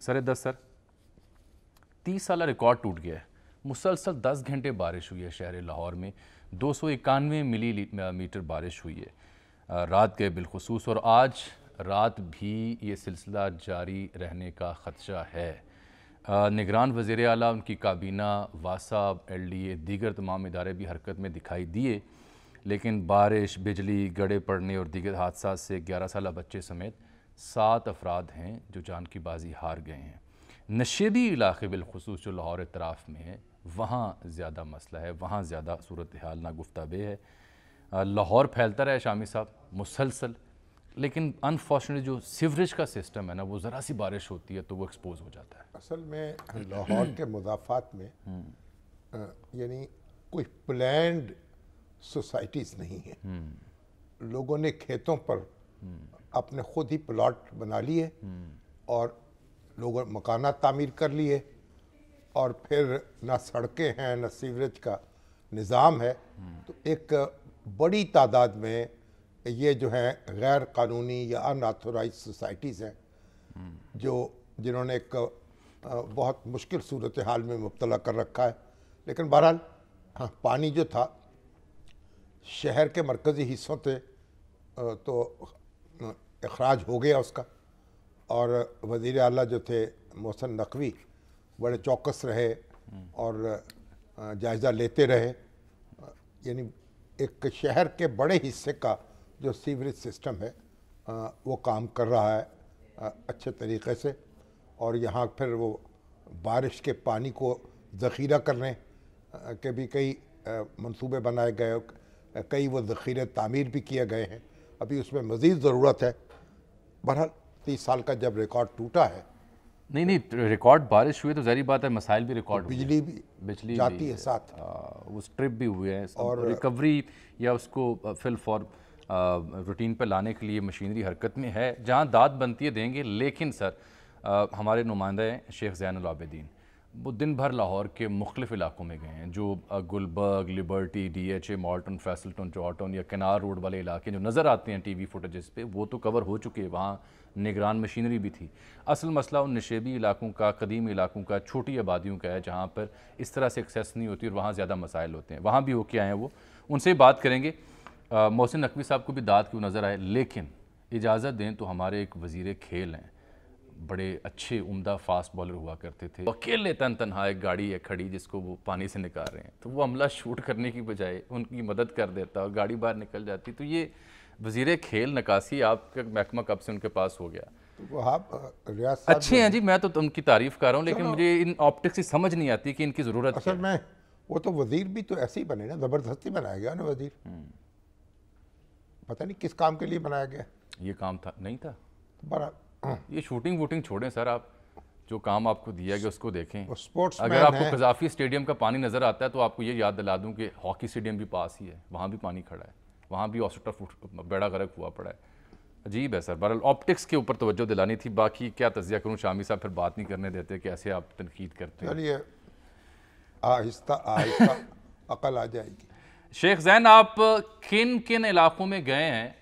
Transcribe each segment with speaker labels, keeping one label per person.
Speaker 1: Sir 30 साल record टूट गया है। मुसलसल 10 घंटे बारिश हुई है शहर लाहौर में, 291 मिलीमीटर बारिश हुई है रात के बिलखुसूस, और आज रात भी ये सिलसिला जारी रहने का ख़दशा है। निगरान वज़ीर आला, उनकी काबीना, वासा, LDA, दीगर तमाम इदारे भी हरकत में दिखाई दिए, लेकिन बारिश, बिजली, गड़े पड़ने और दीगर हादसा से 11 साला बच्चे समेत 7 अफराद हैं जो जान की बाजी हार गए हैं। नशेबी इलाके बिलखुसूस जो लाहौर इतराफ़ में है, वहाँ ज़्यादा मसला है, वहाँ ज़्यादा सूरत हाल नागुफ्ताबे है। लाहौर फैलता रहा शामी साहब मुसलसल, लेकिन अनफॉर्चुनेटली जो सीवरेज का सिस्टम है ना, वो ज़रा सी बारिश होती है तो वो एक्सपोज हो जाता है।
Speaker 2: असल में लाहौर के मुदाफ़ात में यानी कोई प्लान्ड सोसाइटीज़ नहीं है। लोगों ने खेतों पर अपने खुद ही प्लॉट बना लिए और लोगों मकानात तामीर कर लिए, और फिर ना सड़कें हैं ना सीवरेज का निज़ाम है। तो एक बड़ी तादाद में ये जो है गैर कानूनी या अनऑथोराइज्ड सोसाइटीज़ हैं जिन्होंने एक बहुत मुश्किल सूरत हाल में मुब्तला कर रखा है। लेकिन बहरहाल हाँ, पानी जो था शहर के मरकज़ी हिस्सों से तो इखराज हो गया उसका, और वज़ीर आला जो थे मोहसिन नकवी बड़े चौकस रहे और जायज़ा लेते रहे। यानी एक शहर के बड़े हिस्से का जो सीवरेज सिस्टम है वो काम कर रहा है अच्छे तरीक़े से, और यहाँ फिर वो बारिश के पानी को ज़ख़ीरा करने के भी कई मंसूबे बनाए गए, कई वो ज़ख़ीरे तामीर भी किए गए हैं। अभी उसमें मज़ीद ज़रूरत है। बहरहाल 30 साल का जब रिकॉर्ड टूटा है,
Speaker 1: नहीं रिकॉर्ड बारिश हुई तो ज़ाहिर बात है मसाइल भी रिकॉर्ड,
Speaker 2: बिजली जाती है साथ,
Speaker 1: वो स्ट्रिप भी हुए हैं, और रिकवरी या उसको फिल फॉर रूटीन पर लाने के लिए मशीनरी हरकत में है। जहाँ दाद बनती है देंगे, लेकिन सर हमारे नुमाइंदा हैं शेख ज़ैनुल आबिदीन, वो दिन भर लाहौर के मुख्तलिफ़ इलाकों में गए हैं, जो Gulberg, Liberty, DHA, Model Town, Faisal Town, चौटन या किनार रोड वाले इलाके जो नज़र आते हैं TV फुटेजेस पे, वो तो कवर हो चुके हैं। वहाँ निगरान मशीनरी भी थी। असल मसला उन नशेबी इलाकों का, कदीम इलाकों का, छोटी आबादियों का है जहाँ पर इस तरह से एक्सेस नहीं होती और वहाँ ज़्यादा मसाइल होते हैं। वहाँ भी होके आए हैं वो, उनसे बात करेंगे। मोहसिन नकवी साहब को भी दाद क्यों नज़र आए, लेकिन इजाज़त दें तो हमारे एक वज़ीर खेल हैं, बड़े अच्छे उम्दा फास्ट बॉलर हुआ करते थे। अकेले तनहा एक गाड़ी है खड़ी जिसको वो पानी से निकाल रहे हैं, तो वो हमला शूट करने की बजाय उनकी मदद कर देता और गाड़ी बाहर निकल जाती। तो ये वज़ीर खेल नकासी आपका महकमा कब से उनके पास हो गया?
Speaker 2: तो आप
Speaker 1: अच्छे हैं जी, मैं तो उनकी तारीफ़ कर रहा हूँ, लेकिन मुझे इन ऑप्टिक्स की समझ नहीं आती कि इनकी ज़रूरत
Speaker 2: असल में वो तो वज़ीर भी तो ऐसे ही बने ना, ज़बरदस्ती बनाया गया ना वज़ीर। पता नहीं किस काम के लिए बनाया गया।
Speaker 1: ये काम था नहीं था।
Speaker 2: बड़ा
Speaker 1: ये शूटिंग वूटिंग छोड़ें सर, आप जो काम आपको दिया गया उसको देखें।
Speaker 2: स्पोर्ट्स
Speaker 1: अगर आपको कज़ाफ़ी स्टेडियम का पानी नज़र आता है तो आपको ये याद दिला दूं कि हॉकी स्टेडियम भी पास ही है, वहाँ भी पानी खड़ा है, वहाँ भी हॉस्पिटल बेड़ा गर्क हुआ पड़ा है। अजीब है सर। बहरहाल ऑप्टिक्स के ऊपर तवज्जो दिलानी थी, बाकी क्या तज़िया करूँ, शामी साहब फिर बात नहीं करने देते, कैसे आप तनकीद करते हैं।
Speaker 2: चलिए आहिस्ता आहिस्ता अकल आ जाएगी।
Speaker 1: शेख ज़ैन, आप किन किन इलाकों में गए हैं?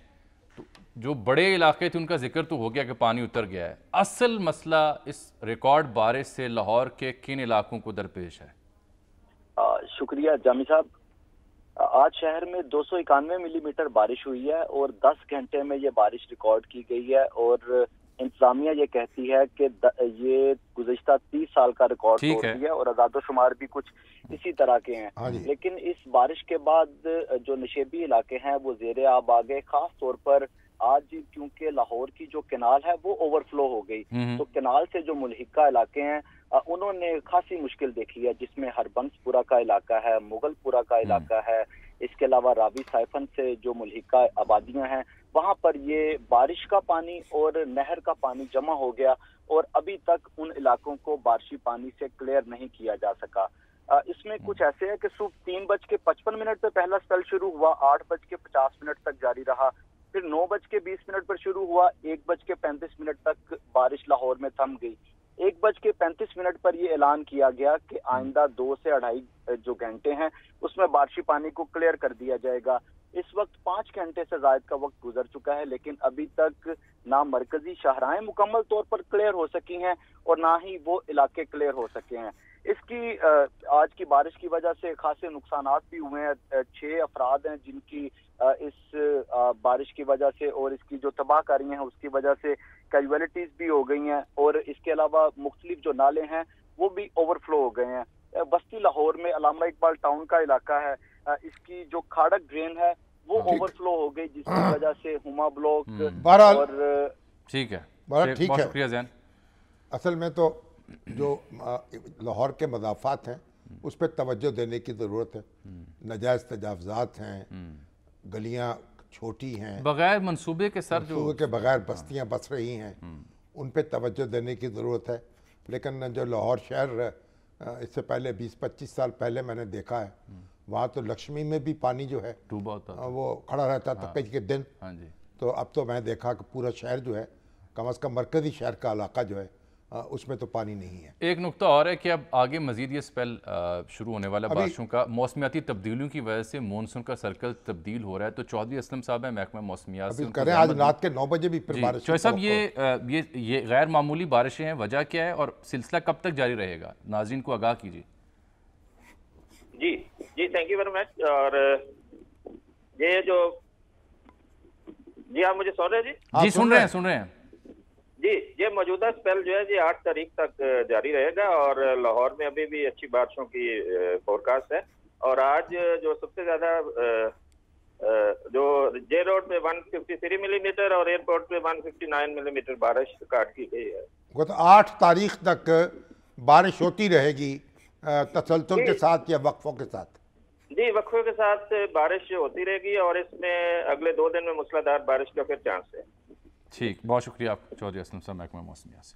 Speaker 1: तो जो बड़े इलाके थे उनका जिक्र तो हो गया कि पानी उतर गया है, असल मसला इस रिकॉर्ड बारिश से लाहौर के किन इलाकों को दरपेश है?
Speaker 3: शुक्रिया जामी साहब। आज शहर में 291 मिलीमीटर बारिश हुई है और 10 घंटे में ये बारिश रिकॉर्ड की गई है, और इंतजामिया ये कहती है कि ये गुज़िश्ता 30 साल का रिकॉर्ड तोड़ दिया, और आज़ादोशुमार भी कुछ इसी तरह के हैं। लेकिन इस बारिश के बाद जो नशेबी इलाके हैं वो ज़ेरे आब आ गए। खास तौर पर आज क्योंकि लाहौर की जो कैनाल है वो ओवरफ्लो हो गई, तो कैनाल से जो मुल्हिका इलाके हैं उन्होंने खासी मुश्किल देखी है, जिसमें हरबंसपुरा का इलाका है, मुगलपुरा का इलाका है, इसके अलावा रावी साइफन से जो मुल्हिका आबादियां हैं वहां पर ये बारिश का पानी और नहर का पानी जमा हो गया, और अभी तक उन इलाकों को बारिशी पानी से क्लियर नहीं किया जा सका। इसमें कुछ ऐसे है कि सुबह 3:55 पे पहला स्पेल शुरू हुआ, 8:50 तक जारी रहा, फिर 9:20 पर शुरू हुआ, 1:35 तक बारिश लाहौर में थम गई। 1:35 पर यह ऐलान किया गया कि आइंदा 2 से 2.5 جو گھنٹے ہیں اس میں بارشی پانی کو کلیئر کر دیا جائے گا۔ اس وقت 5 گھنٹے سے زائد کا وقت گزر چکا ہے، لیکن ابھی تک نہ مرکزی شاہراہیں مکمل طور پر کلیئر ہو سکی ہیں اور نہ ہی وہ علاقے کلیئر ہو سکے ہیں۔ اس کی آج کی بارش کی وجہ سے خاصے نقصانات بھی ہوئے ہیں۔ 6 افراد ہیں جن کی اس بارش کی وجہ سے اور اس کی جو تباہ کاری ہیں اس کی وجہ سے کیجویلٹیز بھی ہو گئی ہیں، اور اس کے علاوہ مختلف جو نالے ہیں وہ بھی اوور فلو ہو گئے ہیں۔ بستی لاہور میں علامہ اقبال ٹاؤن کا علاقہ ہے، اس کی جو کھاڑک ڈرین ہے وہ اوور فلو ہو گئی، جس کی وجہ سے ہما بلاک اور
Speaker 1: ٹھیک ہے،
Speaker 2: بہت
Speaker 1: شکریہ زین۔
Speaker 2: اصل میں تو جو لاہور کے مضافات ہیں اس پہ توجہ دینے کی ضرورت ہے۔ نجائز تجاوزات ہیں، گلیاں چھوٹی ہیں،
Speaker 1: بغیر منصوبے کے سر جو
Speaker 2: منصوبے کے بغیر بستیاں بس رہی ہیں، ان پہ توجہ دینے کی ضرورت ہے۔ لیکن جو لاہور شہر اس سے پہلے 20-25 سال پہلے میں نے دیکھا ہے، وہاں تو لکشمی میں بھی پانی جو ہے
Speaker 1: ڈوبا ہوتا
Speaker 2: وہ کھڑا رہتا تھا کئی دن۔ تو اب تو میں دیکھا کہ پورا شہر جو ہے، کم از کم مرکزی شہر کا علاقہ جو ہے اس میں تو پانی نہیں ہے۔
Speaker 1: ایک نقطہ اور ہے کہ اب آگے مزید یہ سپیل شروع ہونے والا بارشوں کا، موسمیاتی تبدیلیوں کی وجہ سے مونسون کا سرکل تبدیل ہو رہا ہے۔ تو چودھری اسلم صاحب ہیں محکمہ موسمیات سے،
Speaker 2: کریں آج رات کے 9 بجے بھی پھر بارش۔
Speaker 1: چوہدری صاحب یہ غیر معمولی بارشیں ہیں، وجہ کیا ہے اور سلسلہ کب تک جاری رہے گا؟ ناظرین کو آگاہ کیجیے۔
Speaker 4: جی تھینک یو ویری مچ۔ اور یہ جو آپ مجھے سن رہے ہیں؟
Speaker 1: جی سن رہے ہیں
Speaker 4: جی یہ موجودہ سپیل جو ہے جی 8 تاریخ تک جاری رہے گا، اور لاہور میں ابھی بھی اچھی بارشوں کی فورکاسٹ ہے۔ اور آج جو سب سے زیادہ جو جے روڈ پہ 153 ملی میٹر اور ایئرپورٹ پہ 159 ملی میٹر بارش ریکارڈ کی گئی ہے۔
Speaker 2: وہ تو 8 تاریخ تک بارش ہوتی رہے گی تسلسل کے ساتھ یا وقفوں کے ساتھ؟
Speaker 4: جی وقفے کے ساتھ بارش ہوتی رہے گی، اور اس میں اگلے 2 دن میں موسلادھار بارش کا پھر چانس ہے۔
Speaker 1: ٹھیک، بہت شکریہ آپ چودھری اسلم صاحب محکمہ موسمیات سے۔